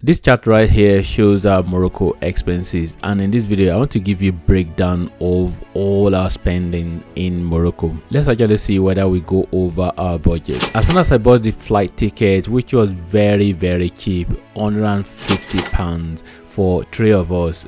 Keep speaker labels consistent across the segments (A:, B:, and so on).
A: This chart right here shows our Morocco expenses, and in this video I want to give you a breakdown of all our spending in Morocco. Let's actually see whether we go over our budget. As soon as I bought the flight ticket, which was very cheap, £150 for 3 of us,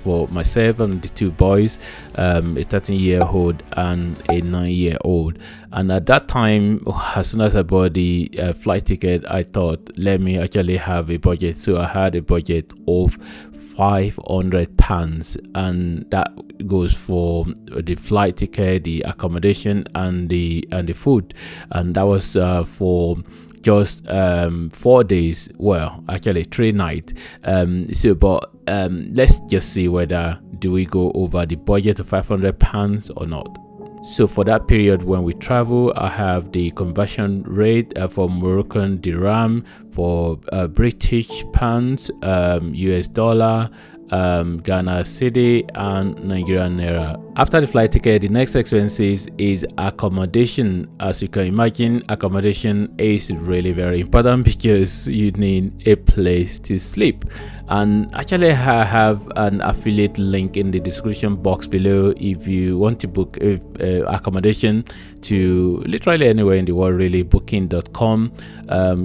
A: for myself and the 2 boys, a 13-year-old and a 9-year-old. And at that time, as soon as I bought the flight ticket, I thought, let me actually have a budget. So I had a budget of £500, and that goes for the flight ticket, the accommodation, and the food. And that was for just 4 days, well actually 3 nights. Let's just see whether do we go over the budget of £500 or not. So for that period when we travel, I have the conversion rate for Moroccan dirham, for British pounds, US dollar, Ghana cedi, and Nigerian naira. After the flight ticket, the next expenses is accommodation. As you can imagine, accommodation is really very important because you need a place to sleep. And actually I have an affiliate link in the description box below if you want to book accommodation to literally anywhere in the world, really. Booking.com.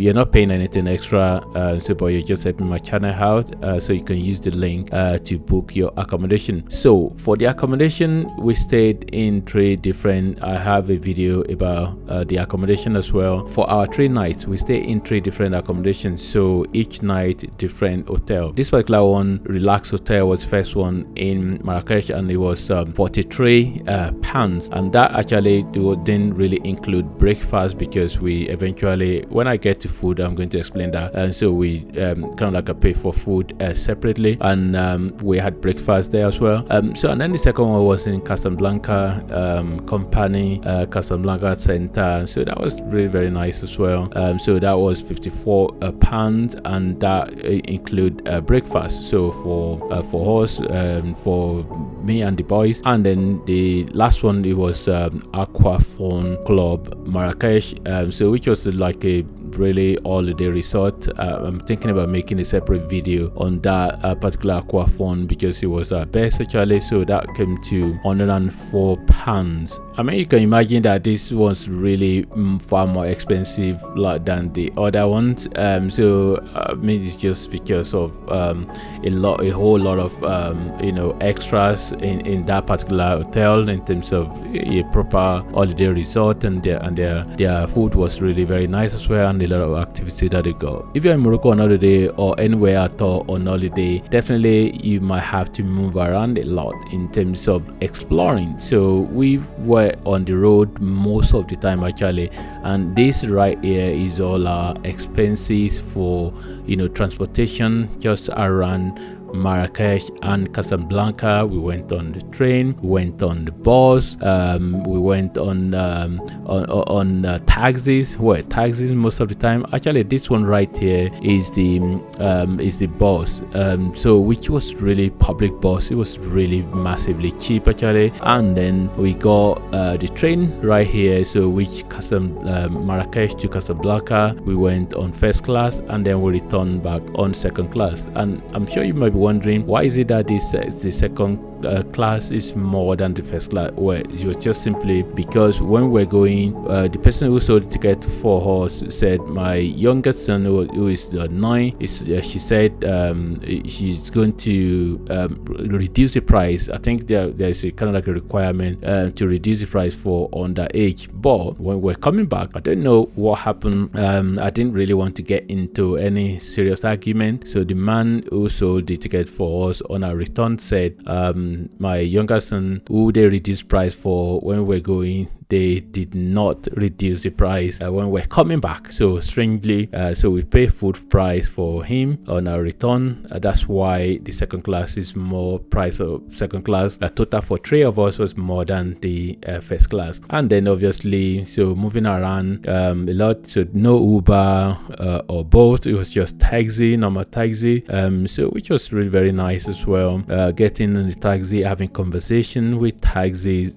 A: You're not paying anything extra, but you're just helping my channel out, so you can use the link to book your accommodation. So for the accommodation, we stayed in 3 different, I have a video about the accommodation as well. For our 3 nights, we stayed in 3 different accommodations, so each night different hotel. This particular one, Relax Hotel, was the first one in Marrakesh, and it was £43, and that actually didn't really include breakfast because we eventually, when I get to food, I'm going to explain that, and so we kind of like pay for food separately, and we had breakfast there as well. And then the second one was in Casablanca company, Casablanca center, so that was really very nice as well. So that was £54, and that include breakfast, so for us, for me and the boys. And then the last one, it was Aquafon Club Marrakesh, so which was like a really holiday resort. I'm thinking about making a separate video on that particular aquafon because it was our best actually. So that came to £104. I mean, you can imagine that this was really far more expensive than the other ones. So I mean, it's just because of a whole lot of extras in that particular hotel in terms of a proper holiday resort, and their food was really very nice as well, and a lot of activity that they got. If you're in Morocco on holiday or anywhere at all on holiday, definitely you might have to move around a lot in terms of exploring. So we were on the road most of the time actually, and this right here is all our expenses for transportation just around Marrakesh and Casablanca. We went on the train, we went on the bus, we went on taxis. Well, taxis most of the time. Actually, this one right here is the bus. So which was really public bus. It was really massively cheap actually. And then we got the train right here. So which Marrakesh to Casablanca, we went on first class, and then we returned back on second class. And I'm sure you might be wondering, why is it that the second class is more than the first class? Well, it was just simply because when we're going, the person who sold the ticket for us said my youngest son, who is 9, she said she's going to reduce the price. I think there's a kind of like a requirement to reduce the price for underage. But when we're coming back, I don't know what happened. I didn't really want to get into any serious argument, so the man who sold the ticket for us on our return said my younger son, who they reduced price for when we're going, they did not reduce the price when we're coming back. So strangely, so we pay full price for him on our return. That's why the second class is more price of second class. The total for 3 of us was more than the first class. And then obviously, so moving around a lot, so no Uber or Bolt. It was just taxi, normal taxi, so which was really very nice as well. Getting in the taxi, having conversation with taxi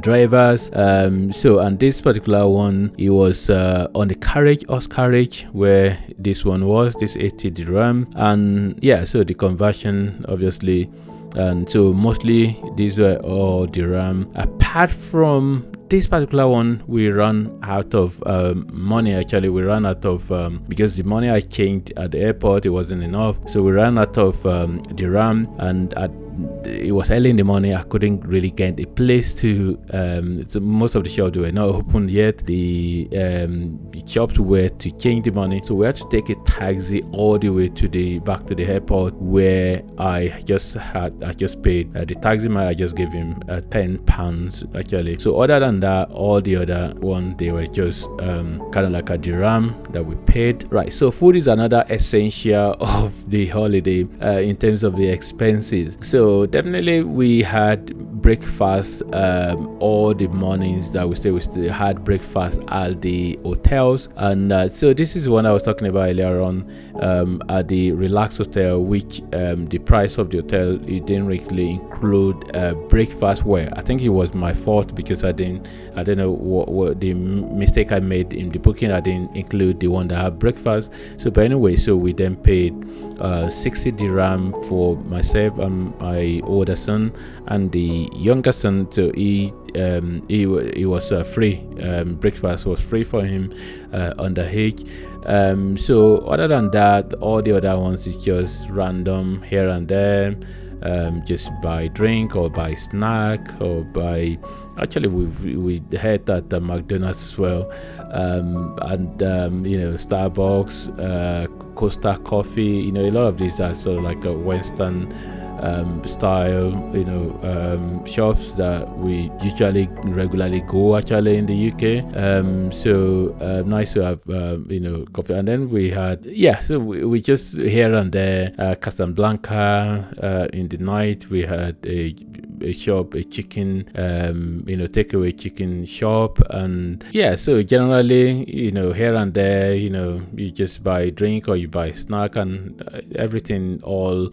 A: drivers, $80. So, and this particular one, it was on the horse carriage where this one was, this 80 dirham. And yeah, so the conversion obviously, and so mostly these were all dirham. Apart from this particular one, we ran out of money. Actually, we ran out of because the money I changed at the airport, it wasn't enough, so we ran out of dirham. And it was early in the morning. I couldn't really get a place to so most of the shops were not open yet. The shops were to change the money, so we had to take a taxi all the way to back to the airport, where I just paid the taxi man. I just gave him £10 actually. So other than that, all the other one, they were just kind of like a dirham that we paid. Right, so food is another essential of the holiday in terms of the expenses. So definitely we had breakfast all the mornings that we still had breakfast at the hotels. And so this is one I was talking about earlier on at the Relax Hotel, which the price of the hotel, it didn't really include breakfast. Where I think it was my fault, because I don't know what the mistake I made in the booking. I didn't include the one that had breakfast. So but anyway, so we then paid 60 dirham for myself and my older son, and the younger son, so he was free. Breakfast was free for him underage. So other than that, all the other ones is just random here and there. Just buy drink or buy snack or buy. Actually, we had at the McDonald's as well, and Starbucks, Costa Coffee. A lot of these are sort of like a Western style, shops that we usually regularly go actually in the UK. So nice to have coffee. And then we had so we just here and there, Casablanca. In the night we had a shop, a chicken takeaway chicken shop. And so generally here and there, you just buy drink or you buy snack and everything all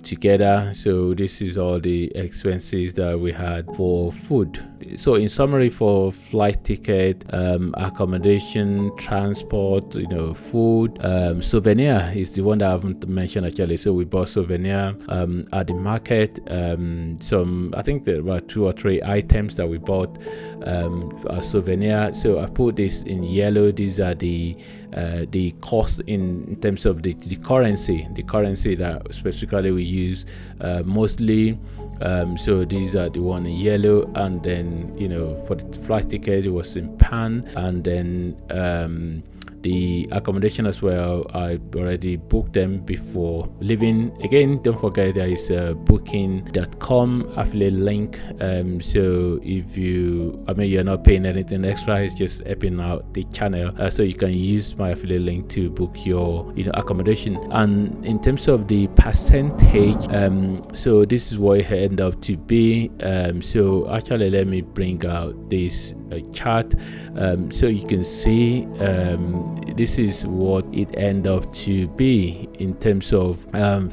A: together. So this is all the expenses that we had for food. So in summary, for flight ticket, accommodation, transport, food, souvenir is the one that I haven't mentioned actually. So we bought souvenir at the market. I think there were 2 or 3 items that we bought as souvenir. So I put this in yellow. These are the cost in terms of the currency that specifically we use mostly. So these are the one in yellow, and then for the flight ticket it was in pan, and then the accommodation as well, I already booked them before leaving. Again, don't forget there is a booking.com affiliate link. So if you're not paying anything extra, it's just helping out the channel. So you can use my affiliate link to book your accommodation. And in terms of the percentage, so this is what it ended up to be. So actually let me bring out this chart so you can see this is what it ended up to be in terms of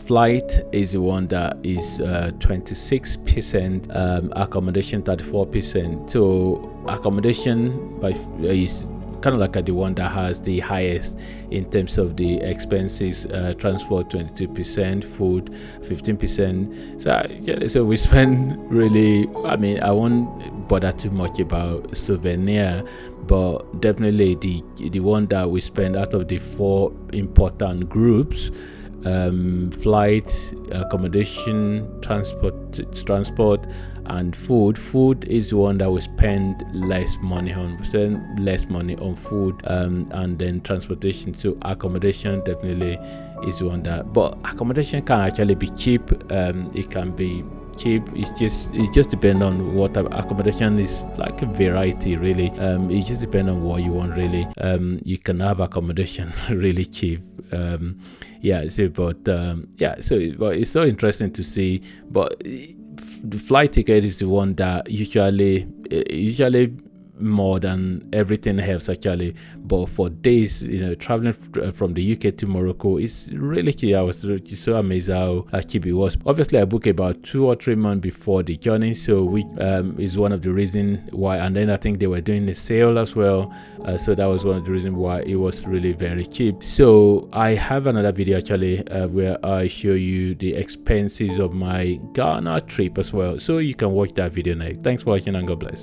A: flight is the one that is 26%, accommodation 34%. So accommodation is kind of like the one that has the highest in terms of the expenses. Transport 22%, food 15%. So we spend really, I won't bother too much about souvenir, but definitely the one that we spend out of the 4 important groups, flight, accommodation, transport and food is the one that we spend less money on. We spend less money on food, and then transportation. So accommodation definitely is the one that, but accommodation can actually be cheap. It can be cheap. It just depends on what type of accommodation is, like a variety really. It just depends on what you want really. You can have accommodation really cheap. But it's so interesting to see. But the flight ticket is the one that usually more than everything else actually. But for days, traveling from the UK to Morocco is really cheap. I was so amazed how cheap it was. Obviously, I booked about 2 or 3 months before the journey, so which is one of the reasons why. And then I think they were doing a sale as well, so that was one of the reasons why it was really very cheap. So I have another video actually where I show you the expenses of my Ghana trip as well, so you can watch that video next. Thanks for watching and God bless.